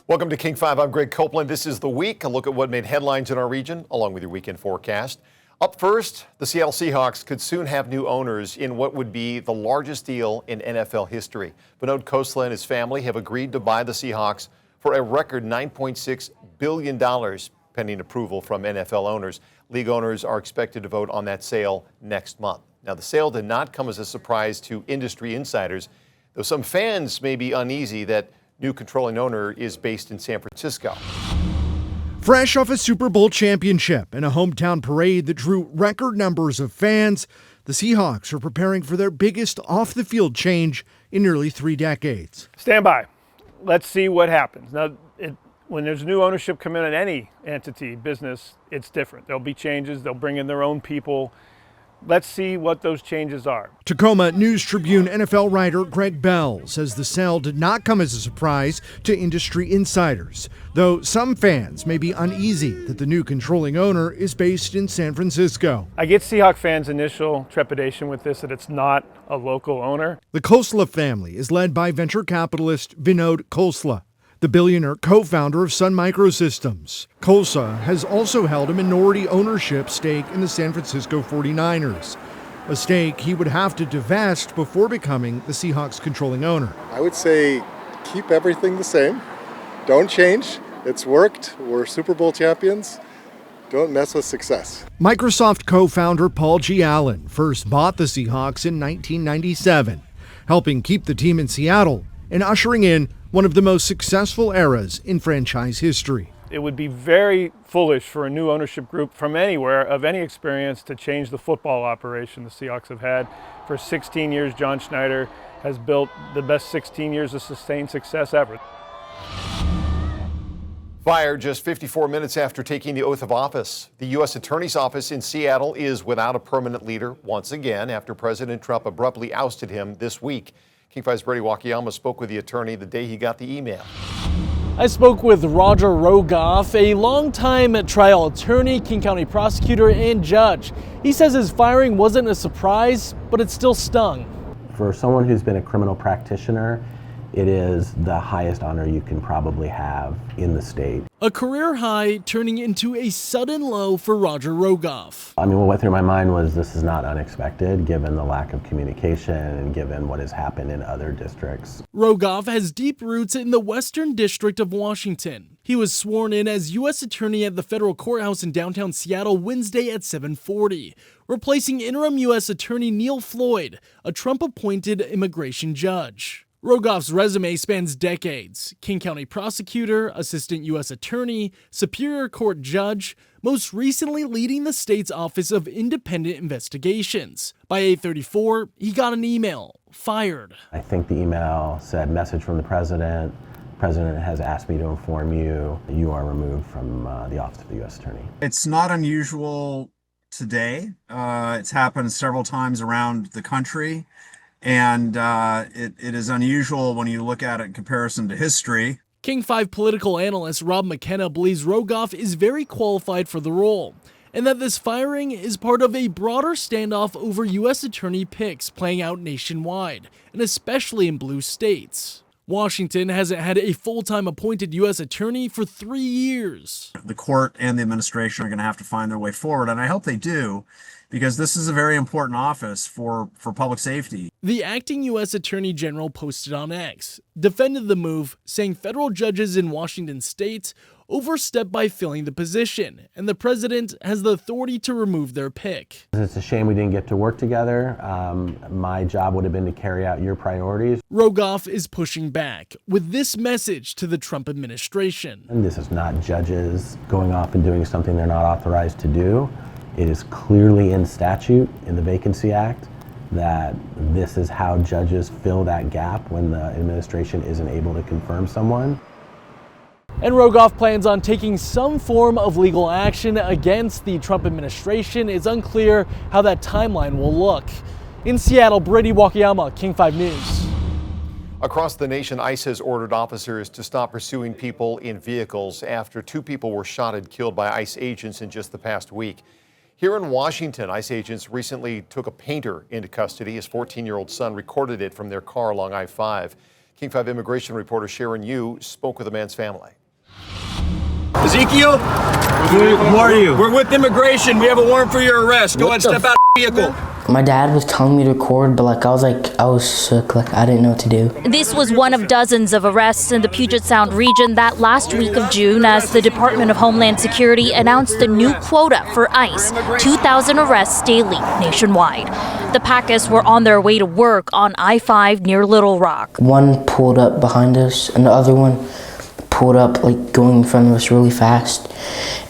Welcome to King 5. I'm Greg Copeland. This is The Week, a look at what made headlines in our region, along with your weekend forecast. Up first, the Seattle Seahawks could soon have new owners in what would be the largest deal in NFL history. Copeland and his family have agreed to buy the Seahawks for a record $9.6 billion, pending approval from NFL owners. League owners are expected to vote on that sale next month. Now, the sale did not come as a surprise to industry insiders, though some fans may be uneasy that new controlling owner is based in San Francisco. Fresh off a Super Bowl championship and a hometown parade that drew record numbers of fans, the Seahawks are preparing for their biggest off-the-field change in nearly 3 decades. Stand by. Let's see what happens. Now, when there's new ownership come in any entity, business, it's different. There'll be changes. They'll bring in their own people. Let's see what those changes are. Tacoma News-Tribune NFL writer Greg Bell says the sale did not come as a surprise to industry insiders, though some fans may be uneasy that the new controlling owner is based in San Francisco. I get Seahawks fans' initial trepidation with this, that it's not a local owner. The Khosla family is led by venture capitalist Vinod Khosla, the billionaire co-founder of Sun Microsystems. Khosla has also held a minority ownership stake in the San Francisco 49ers, a stake he would have to divest before becoming the Seahawks' controlling owner. I would say keep everything the same. Don't change. It's worked. We're Super Bowl champions. Don't mess with success. Microsoft co-founder Paul G. Allen first bought the Seahawks in 1997, helping keep the team in Seattle and ushering in one of the most successful eras in franchise history. It would be very foolish for a new ownership group from anywhere of any experience to change the football operation the Seahawks have had. For 16 years, John Schneider has built the best 16 years of sustained success ever. Fired just 54 minutes after taking the oath of office. The U.S. Attorney's Office in Seattle is without a permanent leader once again after President Trump abruptly ousted him this week. King 5's Brady Wakayama spoke with the attorney the day he got the email. I spoke with Roger Rogoff, a longtime trial attorney, King County prosecutor, and judge. He says his firing wasn't a surprise, but it still stung. For someone who's been a criminal practitioner, it is the highest honor you can probably have in the state. A career high turning into a sudden low for Roger Rogoff. I mean, what went through my mind was this is not unexpected given the lack of communication and given what has happened in other districts. Rogoff has deep roots in the Western District of Washington. He was sworn in as U.S. Attorney at the federal courthouse in downtown Seattle Wednesday at 7:40, replacing interim U.S. Attorney Neil Floyd, a Trump-appointed immigration judge. Rogoff's resume spans decades: King County prosecutor, assistant U.S. attorney, Superior Court judge, most recently leading the state's Office of Independent Investigations. By 8:34, he got an email, fired. I think the email said, "Message from the president. President has asked me to inform you that you are removed from the Office of the U.S. Attorney." It's not unusual today. It's happened several times around the country. And it is unusual when you look at it in comparison to history. King 5 political analyst Rob McKenna believes Rogoff is very qualified for the role, and that this firing is part of a broader standoff over U.S. attorney picks playing out nationwide, and especially in blue states. Washington hasn't had a full-time appointed U.S. attorney for 3 years. The court and the administration are going to have to find their way forward, and I hope they do, because this is a very important office for public safety. The acting U.S. Attorney General posted on X, defended the move, saying federal judges in Washington state overstepped by filling the position, and the president has the authority to remove their pick. It's a shame we didn't get to work together. My job would have been to carry out your priorities. Rogoff is pushing back with this message to the Trump administration. And this is not judges going off and doing something they're not authorized to do. It is clearly in statute in the Vacancy Act that this is how judges fill that gap when the administration isn't able to confirm someone. And Rogoff plans on taking some form of legal action against the Trump administration. It's unclear how that timeline will look. In Seattle, Brady Wakayama, King 5 News. Across the nation, ICE has ordered officers to stop pursuing people in vehicles after 2 people were shot and killed by ICE agents in just the past week. Here in Washington, ICE agents recently took a painter into custody. His 14-year-old son recorded it from their car along I-5. King 5 immigration reporter Sharon Yu spoke with the man's family. Ezekiel, who are you? We're with immigration. We have a warrant for your arrest. Go ahead, step out of the vehicle. My dad was telling me to record, but I was shook, I didn't know what to do. This was one of dozens of arrests in the Puget Sound region that last week of June as the Department of Homeland Security announced a new quota for ICE, 2,000 arrests daily nationwide. The Packus were on their way to work on I-5 near Little Rock. One pulled up behind us, and the other one pulled up, going in front of us really fast.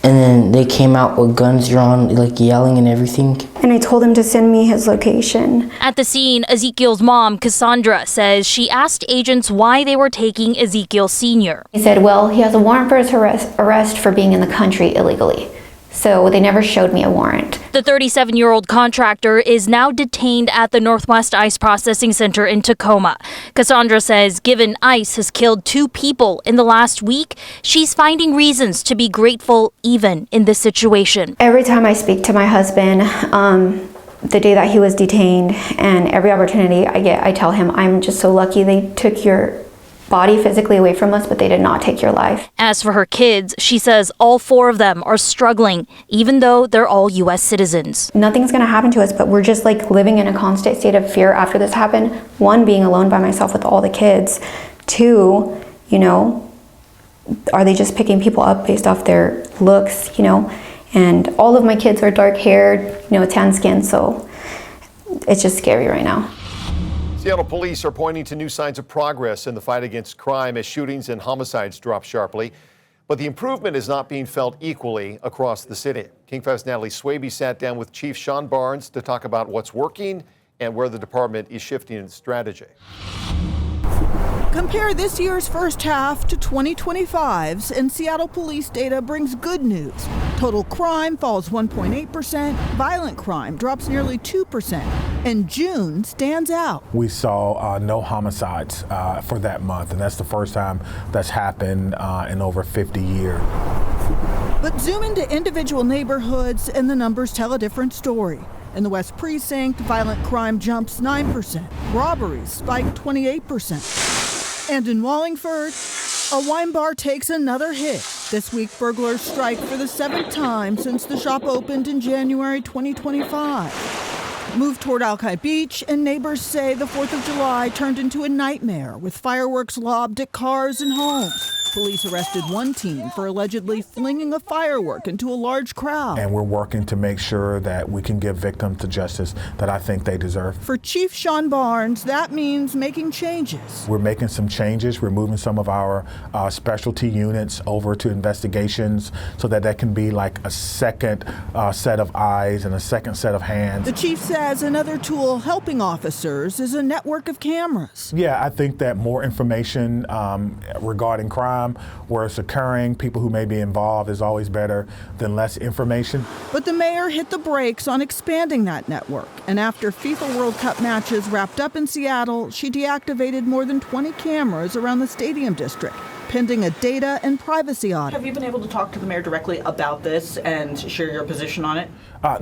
And then they came out with guns drawn, yelling and everything. And I told him to send me his location. At the scene, Ezekiel's mom, Cassandra, says she asked agents why they were taking Ezekiel Sr. He said, well, he has a warrant for his arrest for being in the country illegally. So they never showed me a warrant. The 37-year-old contractor is now detained at the Northwest ICE Processing Center in Tacoma. Cassandra says given ICE has killed 2 people in the last week, she's finding reasons to be grateful even in this situation. Every time I speak to my husband, the day that he was detained, and every opportunity I get, I tell him, I'm just so lucky they took your body physically away from us, but they did not take your life. As for her kids, she says all 4 of them are struggling, even though they're all U.S. citizens. Nothing's going to happen to us, but we're just living in a constant state of fear after this happened. 1, being alone by myself with all the kids. 2, are they just picking people up based off their looks, And all of my kids are dark-haired, tan-skinned, so it's just scary right now. Seattle police are pointing to new signs of progress in the fight against crime as shootings and homicides drop sharply. But the improvement is not being felt equally across the city. King 5's Natalie Swaby sat down with Chief Sean Barnes to talk about what's working and where the department is shifting its strategy. Compare this year's first half to 2025's, and Seattle police data brings good news. Total crime falls 1.8%, violent crime drops nearly 2%, and June stands out. We saw no homicides for that month, and that's the first time that's happened in over 50 years. But zoom into individual neighborhoods, and the numbers tell a different story. In the West Precinct, violent crime jumps 9%, robberies spike 28%. And in Wallingford, a wine bar takes another hit. This week, burglars strike for the 7th time since the shop opened in January 2025. Move toward Alki Beach, and neighbors say the 4th of July turned into a nightmare with fireworks lobbed at cars and homes. Police arrested 1 teen for allegedly flinging a firework into a large crowd. And we're working to make sure that we can give victims the justice that I think they deserve. For Chief Sean Barnes, that means making changes. We're making some changes. We're moving some of our specialty units over to investigations so that can be a second set of eyes and a second set of hands. The chief says another tool helping officers is a network of cameras. Yeah, I think that more information regarding crime, where it's occurring, people who may be involved, is always better than less information. But the mayor hit the brakes on expanding that network. And after FIFA World Cup matches wrapped up in Seattle, she deactivated more than 20 cameras around the stadium district, pending a data and privacy audit. Have you been able to talk to the mayor directly about this and share your position on it?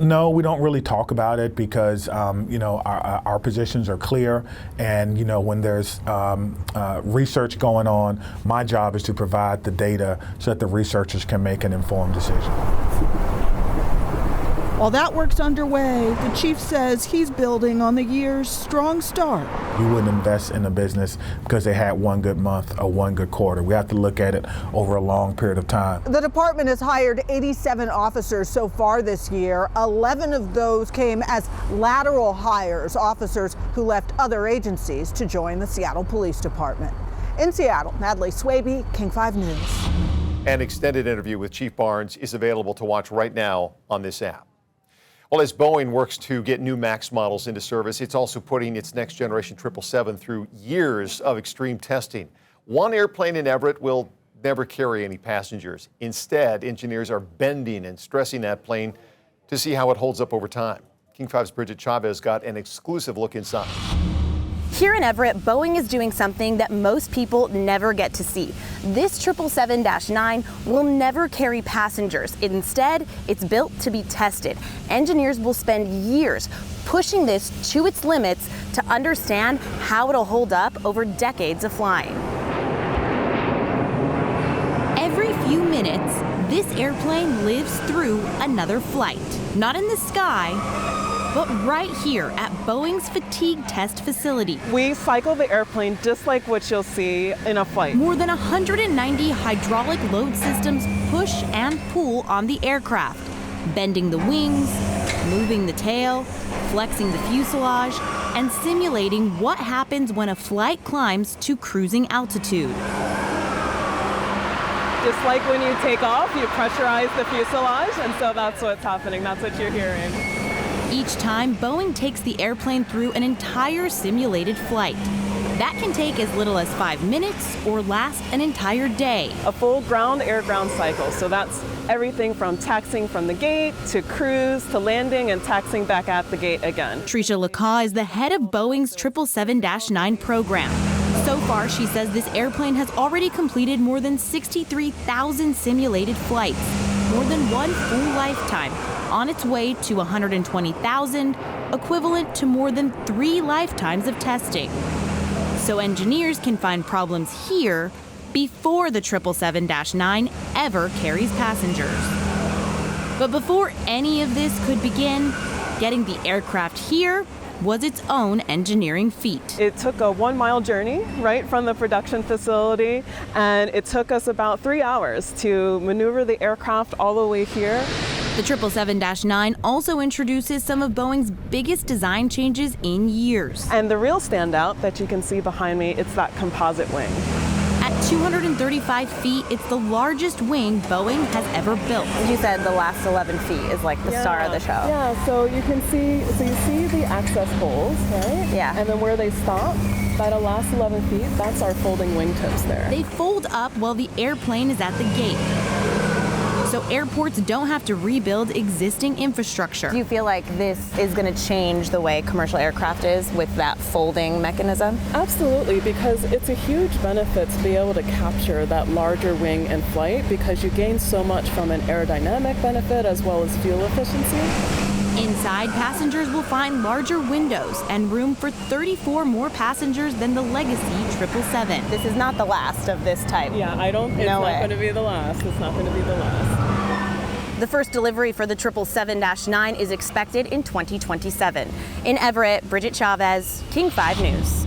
No, we don't really talk about it because, our positions are clear. And, when there's research going on, my job is to provide the data so that the researchers can make an informed decision. While that work's underway, the chief says he's building on the year's strong start. You wouldn't invest in a business because they had one good month or one good quarter. We have to look at it over a long period of time. The department has hired 87 officers so far this year. 11 of those came as lateral hires, officers who left other agencies to join the Seattle Police Department. In Seattle, Natalie Swaby, King 5 News. An extended interview with Chief Barnes is available to watch right now on this app. Well, as Boeing works to get new MAX models into service, it's also putting its next generation 777 through years of extreme testing. One airplane in Everett will never carry any passengers. Instead, engineers are bending and stressing that plane to see how it holds up over time. King 5's Bridget Chavez got an exclusive look inside. Here in Everett, Boeing is doing something that most people never get to see. This 777-9 will never carry passengers. Instead, it's built to be tested. Engineers will spend years pushing this to its limits to understand how it'll hold up over decades of flying. Every few minutes, this airplane lives through another flight. Not in the sky, but right here at Boeing's fatigue test facility. We cycle the airplane just like what you'll see in a flight. More than 190 hydraulic load systems push and pull on the aircraft, bending the wings, moving the tail, flexing the fuselage, and simulating what happens when a flight climbs to cruising altitude. Just like when you take off, you pressurize the fuselage, and so that's what's happening. That's what you're hearing. Each time, Boeing takes the airplane through an entire simulated flight. That can take as little as 5 minutes or last an entire day. A full ground air ground cycle. So that's everything from taxiing from the gate to cruise to landing and taxiing back at the gate again. Tricia Lacaw is the head of Boeing's 777-9 program. So far, she says this airplane has already completed more than 63,000 simulated flights, more than one full lifetime, on its way to 120,000, equivalent to more than 3 lifetimes of testing. So engineers can find problems here before the 777-9 ever carries passengers. But before any of this could begin, getting the aircraft here was its own engineering feat. It took a 1-mile journey right from the production facility, and it took us about 3 hours to maneuver the aircraft all the way here. The 777-9 also introduces some of Boeing's biggest design changes in years. And the real standout that you can see behind me, it's that composite wing. At 235 feet, it's the largest wing Boeing has ever built. You said the last 11 feet is like the star of the show. Yeah, so you can see, you see the access holes, right? Yeah. And then where they stop, that last 11 feet, that's our folding wingtips there. They fold up while the airplane is at the gate, so airports don't have to rebuild existing infrastructure. Do you feel like this is going to change the way commercial aircraft is with that folding mechanism? Absolutely, because it's a huge benefit to be able to capture that larger wing in flight because you gain so much from an aerodynamic benefit as well as fuel efficiency. Inside, passengers will find larger windows and room for 34 more passengers than the legacy 777. This is not the last of this type. Yeah, it's not going to be the last. It's not going to be the last. The first delivery for the 777-9 is expected in 2027. In Everett, Bridget Chavez, King 5 News.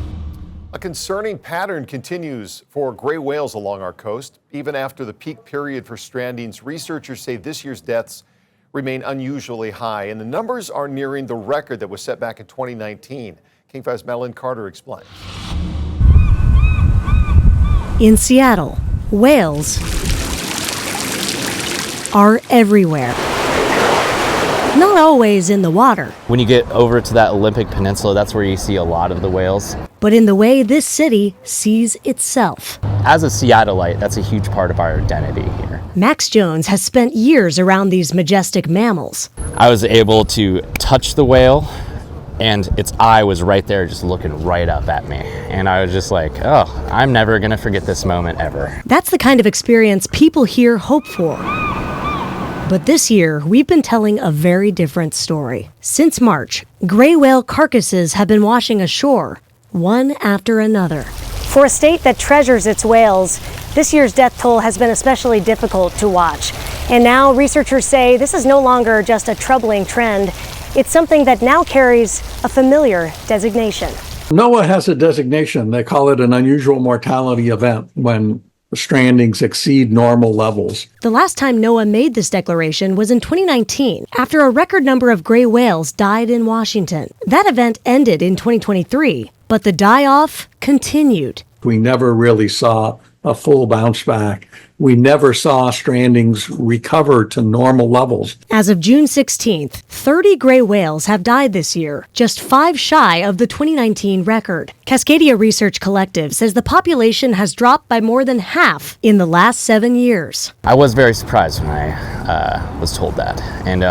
A concerning pattern continues for gray whales along our coast. Even after the peak period for strandings, researchers say this year's deaths remain unusually high, and the numbers are nearing the record that was set back in 2019. King 5's Madeline Carter explains. In Seattle, whales are everywhere. Not always in the water, When you get over to that Olympic Peninsula, that's where you see a lot of the whales. but in the way this city sees itself. As a Seattleite, that's a huge part of our identity here. Max Jones has spent years around these majestic mammals. I was able to touch the whale, and its eye was right there just looking right up at me. And I was just like, oh, I'm never going to forget this moment ever. That's the kind of experience people here hope for. But this year, we've been telling a very different story. Since March, gray whale carcasses have been washing ashore, one after another. For a state that treasures its whales, this year's death toll has been especially difficult to watch. And now researchers say this is no longer just a troubling trend. It's something that now carries a familiar designation. NOAA has a designation. They call it an unusual mortality event when strandings exceed normal levels. The last time NOAA made this declaration was in 2019, after a record number of gray whales died in Washington. That event ended in 2023, but the die-off continued. We never really saw a full bounce back we never saw strandings recover to normal levels. As of June 16th, 30 gray whales have died this year, just 5 shy of the 2019 record. Cascadia Research Collective says the population has dropped by more than half in the last 7 years. I was very surprised when I was told that. And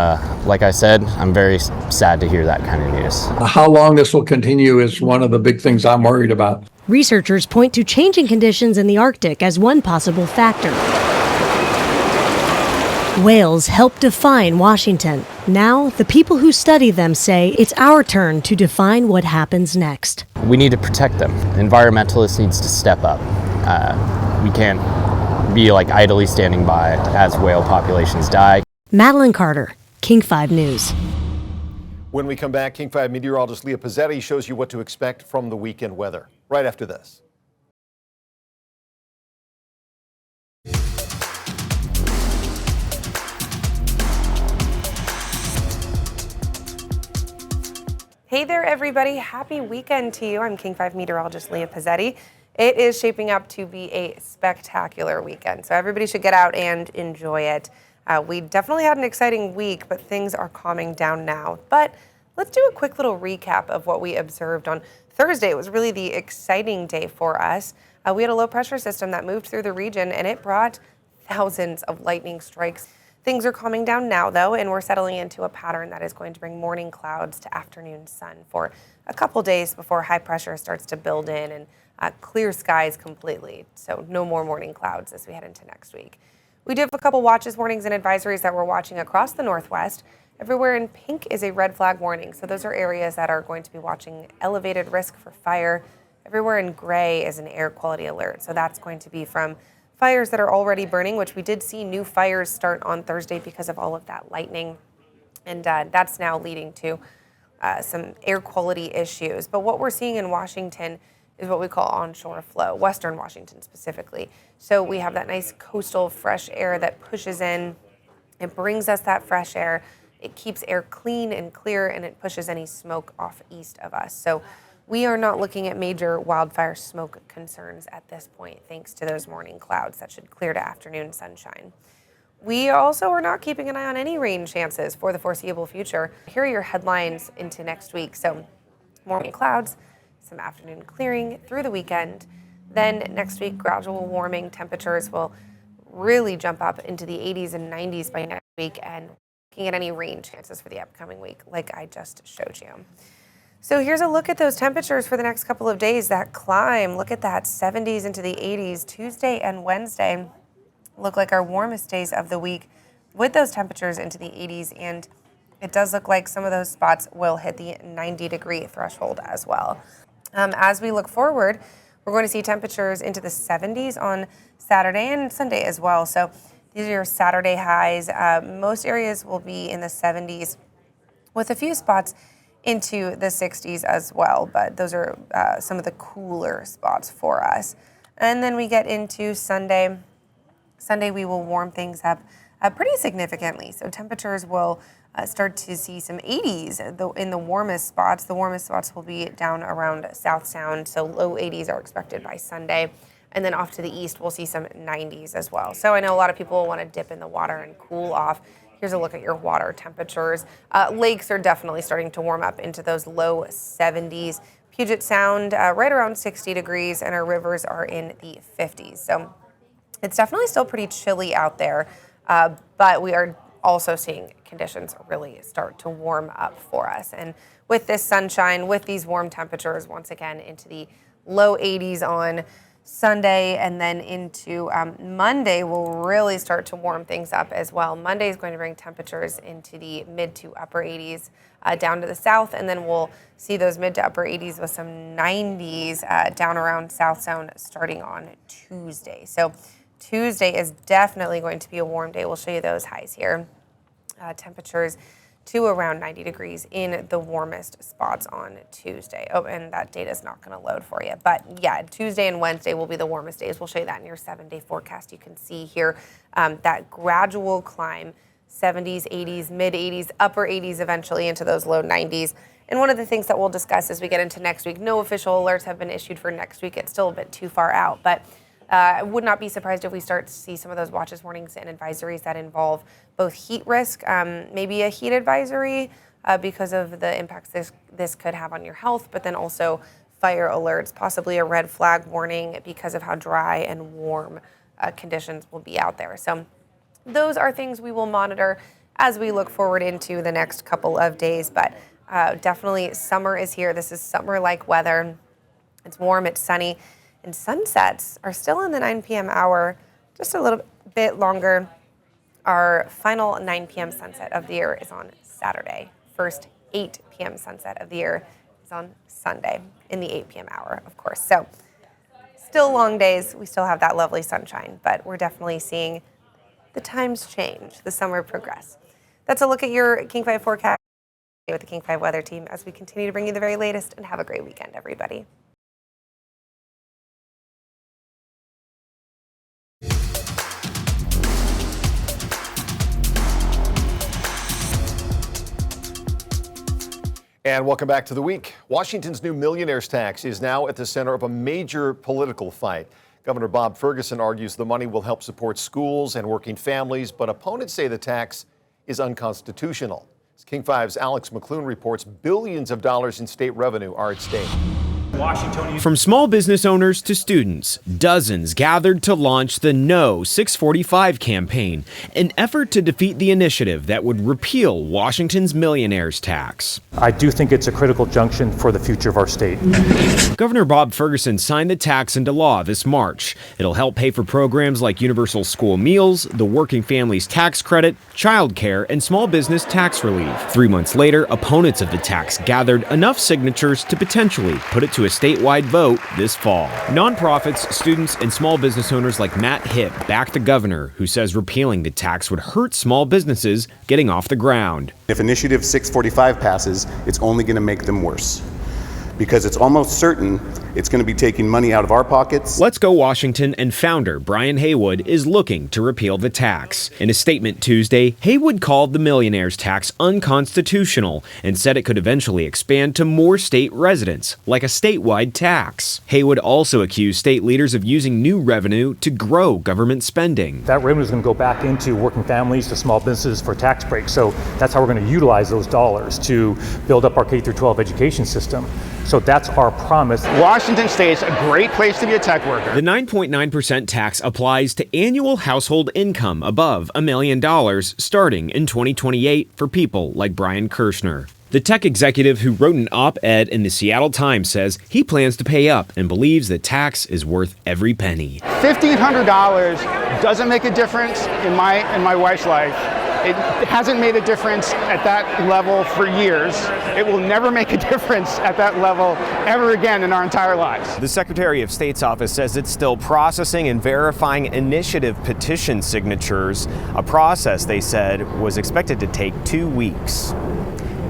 like I said, I'm very sad to hear that kind of news. How long this will continue is one of the big things I'm worried about. Researchers point to changing conditions in the Arctic as one possible factor. Whales help define Washington. Now, the people who study them say it's our turn to define what happens next. We need to protect them. Environmentalists needs to step up. We can't be like idly standing by as whale populations die. Madeline Carter, King 5 News. When we come back, King 5 meteorologist Leah Pizzetti shows you what to expect from the weekend weather. Right after this. Hey there, everybody. Happy weekend to you. I'm King 5 meteorologist Leah Pizzetti. It is shaping up to be a spectacular weekend, so everybody should get out and enjoy it. We definitely had an exciting week, but things are calming down now. But let's do a quick little recap of what we observed on Thursday. It was really the exciting day for us. We had a low pressure system that moved through the region, and it brought thousands of lightning strikes. Things are calming down now, though, and we're settling into a pattern that is going to bring morning clouds to afternoon sun for a couple days before high pressure starts to build in and clear skies completely. So no more morning clouds as we head into next week. We do have a couple watches, warnings, and advisories that we're watching across the Northwest. Everywhere in pink is a red flag warning, so those are areas that are going to be watching elevated risk for fire. Everywhere in gray is an air quality alert, so that's going to be from fires that are already burning, which we did see new fires start on Thursday because of all of that lightning, and that's now leading to some air quality issues. But what we're seeing in Washington is what we call onshore flow, Western Washington specifically. So we have that nice coastal fresh air that pushes in. It brings us that fresh air. It keeps air clean and clear, and it pushes any smoke off east of us. So we are not looking at major wildfire smoke concerns at this point, thanks to those morning clouds that should clear to afternoon sunshine. We also are not keeping an eye on any rain chances for the foreseeable future. Here are your headlines into next week. So morning clouds, some afternoon clearing through the weekend. Then next week, gradual warming. Temperatures will really jump up into the 80s and 90s by next week, and looking at any rain chances for the upcoming week, like I just showed you. So here's a look at those temperatures for the next couple of days. That climb, look at that, 70s into the 80s. Tuesday and Wednesday look like our warmest days of the week with those temperatures into the 80s, and it does look like some of those spots will hit the 90-degree threshold as well. As we look forward, we're going to see temperatures into the 70s on Saturday and Sunday as well. So these are your Saturday highs. Most areas will be in the 70s with a few spots into the 60s as well, but those are some of the cooler spots for us. And then we get into Sunday. Sunday we will warm things up pretty significantly. So temperatures will start to see some 80s in the warmest spots. The warmest spots will be down around South Sound, so low 80s are expected by Sunday. And then off to the east, we'll see some 90s as well. So I know a lot of people will want to dip in the water and cool off. Here's a look at your water temperatures. Lakes are definitely starting to warm up into those low 70s. Puget Sound, right around 60 degrees, and our rivers are in the 50s. So it's definitely still pretty chilly out there, but we are also seeing conditions really start to warm up for us. And with this sunshine, with these warm temperatures, once again into the low 80s on Sunday, and then into Monday will really start to warm things up as well. Monday is going to bring temperatures into the mid to upper 80s down to the south, and then we'll see those mid to upper 80s with some 90s down around South Sound starting on Tuesday. So Tuesday is definitely going to be a warm day. We'll show you those highs here. Temperatures to around 90 degrees in the warmest spots on Tuesday. Oh, and that data is not going to load for you. But yeah, Tuesday and Wednesday will be the warmest days. We'll show you that in your 7-day forecast. You can see here that gradual climb, 70s, 80s, mid 80s, upper 80s, eventually into those low 90s. And one of the things that we'll discuss as we get into next week, no official alerts have been issued for next week. It's still a bit too far out, but I would not be surprised if we start to see some of those watches, warnings, and advisories that involve both heat risk, maybe a heat advisory because of the impacts this could have on your health, but then also fire alerts, possibly a red flag warning because of how dry and warm conditions will be out there. So those are things we will monitor as we look forward into the next couple of days. But definitely summer is here. This is summer-like weather. It's warm, it's sunny, and sunsets are still in the 9 p.m. hour, just a little bit longer. Our final 9 p.m. sunset of the year is on Saturday. First 8 p.m. sunset of the year is on Sunday in the 8 p.m. hour, of course. So still long days. We still have that lovely sunshine, but we're definitely seeing the times change, the summer progress. That's a look at your King 5 forecast with the King 5 weather team as we continue to bring you the very latest, and have a great weekend, everybody. And welcome back to the week. Washington's new millionaire's tax is now at the center of a major political fight. Governor Bob Ferguson argues the money will help support schools and working families, but opponents say the tax is unconstitutional. As King 5's Alex McClune reports, billions of dollars in state revenue are at stake. From small business owners to students, dozens gathered to launch the No 645 campaign, an effort to defeat the initiative that would repeal Washington's millionaire's tax. I do think it's a critical junction for the future of our state. Governor Bob Ferguson signed the tax into law this March. It'll help pay for programs like universal school meals, the working families tax credit, child care, and small business tax relief. 3 months later, opponents of the tax gathered enough signatures to potentially put it to a statewide vote this fall. Nonprofits, students, and small business owners like Matt Hipp back the governor, who says repealing the tax would hurt small businesses getting off the ground. If Initiative 645 passes, it's only going to make them worse, because it's almost certain it's going to be taking money out of our pockets. Let's Go Washington and founder Brian Haywood is looking to repeal the tax. In a statement Tuesday, Haywood called the millionaire's tax unconstitutional and said it could eventually expand to more state residents, like a statewide tax. Haywood also accused state leaders of using new revenue to grow government spending. That revenue is going to go back into working families, to small businesses for tax breaks. So that's how we're going to utilize those dollars to build up our K-12 education system. So that's our promise. Washington State's a great place to be a tech worker. The 9.9% tax applies to annual household income above $1 million starting in 2028 for people like Brian Kirshner. The tech executive who wrote an op-ed in the Seattle Times says he plans to pay up and believes the tax is worth every penny. $1,500 doesn't make a difference in my wife's life. It hasn't made a difference at that level for years. It will never make a difference at that level ever again in our entire lives. The Secretary of State's office says it's still processing and verifying initiative petition signatures, a process they said was expected to take 2 weeks.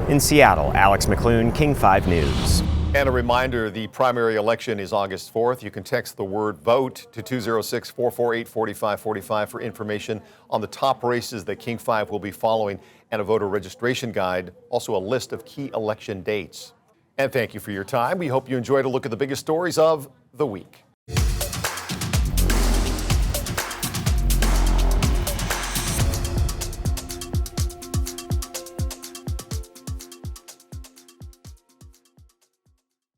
In Seattle, Alex McClune, King 5 News. And a reminder, the primary election is August 4th. You can text the word VOTE to 206-448-4545 for information on the top races that King 5 will be following, and a voter registration guide, also a list of key election dates. And thank you for your time. We hope you enjoyed a look at the biggest stories of the week.